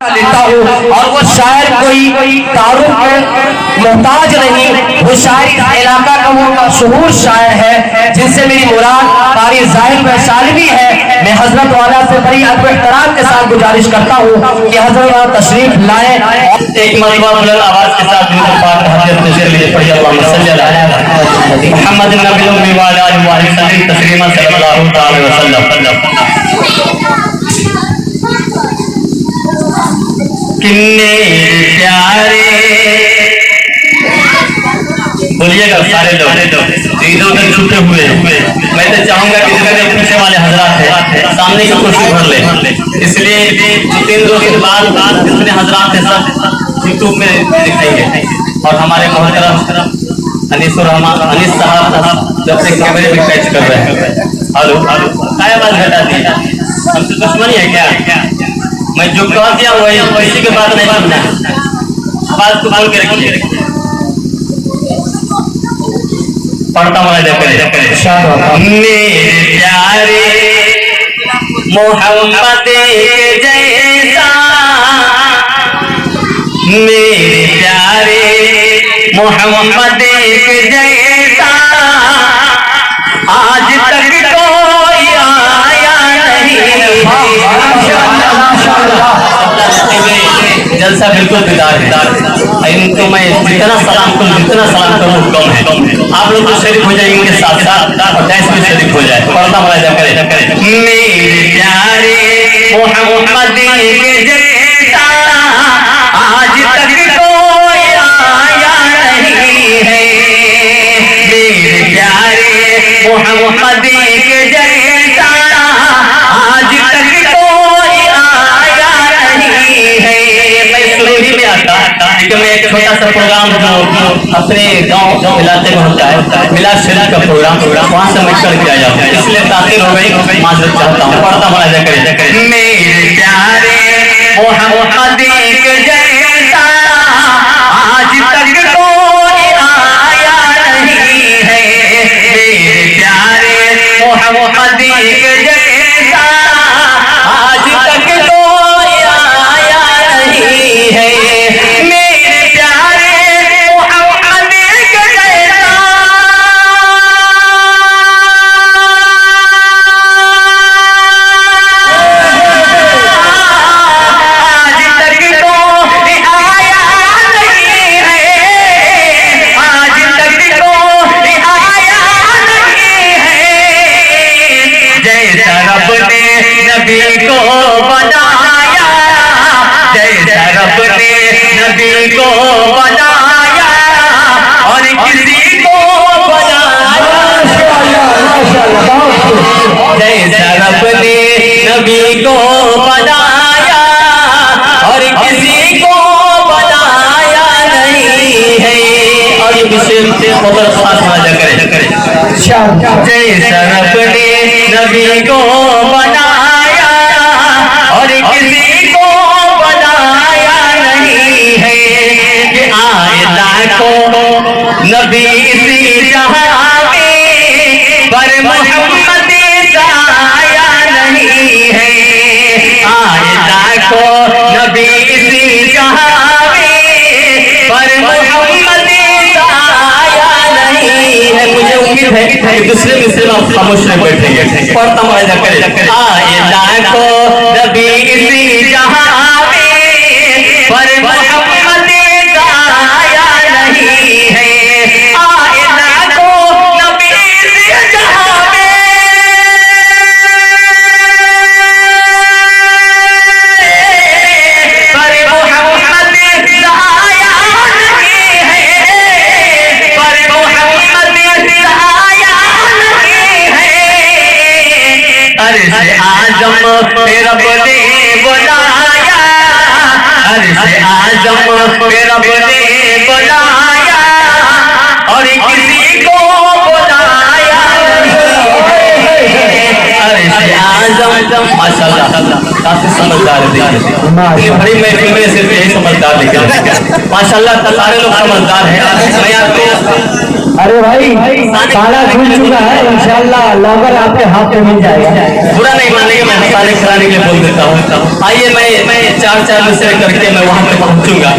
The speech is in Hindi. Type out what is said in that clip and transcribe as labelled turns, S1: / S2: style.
S1: लेता हूँ और वो शायर कोई तारुफ में मोहताज नहीं, वो शायर इस इलाका का वो मशहूर शायर है जिनसे मेरी मुराद कारी जाहिर वैशाली भी है। मैं हजरत वाला से बड़ी अदब एहतराम के साथ गुजारिश करता हूँ कि हजरत वाला तशरीफ लाए।
S2: एक मरतबा बुलंद आवाज के साथ मोहम्मद नबी व आलिहि वसल्लम तस्लीमा सल्लल्लाहु अलैहि वसल्लम। किन्ने प्यारे बोलिएगा सारे लोग इधर उधर छुपे हुए। मैं तो चाहूंगा कि जितने पीछे वाले हजरात हैं सामने की कुर्सी भर ले, इसलिए 3 दिन बाद जितने हजरात हैं सब यूट्यूब में दिखाएंगे। और हमारे मोहतरम अनीस साहब जब से कैमरे में कैच कर रहे हैं। हेलो क्या बात घटा दी, हमसे दुश्मनी है क्या? मैं जो कह दिया वही, किसी के बात नहीं सुनना, बात को बोल के रखिए। पढ़ता हुआ मेरे प्यारे मोहम्मद जैसा, मेरे प्यारे मोहम्मद जैसा आज तक कोई आया नहीं। जलसा बिल्कुल बेदार है। इनको मैं जितना सलाम करूं कम है। आप लोग तो शरीफ हो जाएंगे इनके साथ साथ और डैश में शरीफ हो जाए। पर्दा मराजा करे मेरे प्यारे मोहम्मद जैसा आज तक कोई आया नहीं है। मेरे प्यारे मोहम्मद जैसा आज तक कोई आया नहीं है। ही में आता कि मैं एक छोटा सा प्रोग्राम जो अपने गांव इलाके में होता है मिलाद शरीफ का प्रोग्राम वहां से मैं करके आया हूँ, इसलिए तासीर हो गई, माजरत चाहता हूँ। पढ़ता मराजा करे मेरे प्यारे मोहम्मद जैसा आज तक कोई आया नहीं है। मेरे प्यारे मोहम्मद जैसा आज तक कोई आया नहीं है। मेरे प्यारे मोहम्मद जैसा आज तक कोई आया नहीं है। आज तक कोई आया नहीं है। जैसा रब ने नबी को बनाया, जैसा रब ने नबी को बनाया और किसी को बनाया, जैसा रब ने नबी को बनाया और किसी को बनाया नहीं है। और ये विषय बहुत खास मजा करे जैसा रब ने नबी को बनाया और किसी को बनाया नहीं है। कि आए को नबी इसी जहां में पर मोहम्मद आया नहीं है। आए को नबी इसी जहां में पर मोहम्मद आया नहीं है। मुझे उम्मीद है कि दूसरे मिसरे में खामोश नहीं बैठेंगे। पढ़ता मजा करे आए को नबी इसी जहां में पर मोहम्मद आया नहीं है। आए को नबी इसी जहां में पर मोहम्मद आया नहीं है। पर मोहम्मद आया नहीं है। अरे से आजम रब ने बुलाया, अरे से आजम रब ने बुलाया और किसी को बुलाया नहीं है। अरे से आजम माशाल्लाह काफी समझदार है। देखिए बड़ी महफिल में सिर्फ यही समझदार लेकर माशाल्लाह सारे लोग समझदार हैं। मैं आपको
S1: अरे भाई ताला खुल चुका है, इंशाल्लाह लॉकर आपके हाथ में मिल जाएगा।
S2: बुरा नहीं मानेंगे, मैं हसाने कराने के लिए बोल देता हूँ। आइए मैं 4 मिसरे करके मैं वहां पे पहुंचूंगा।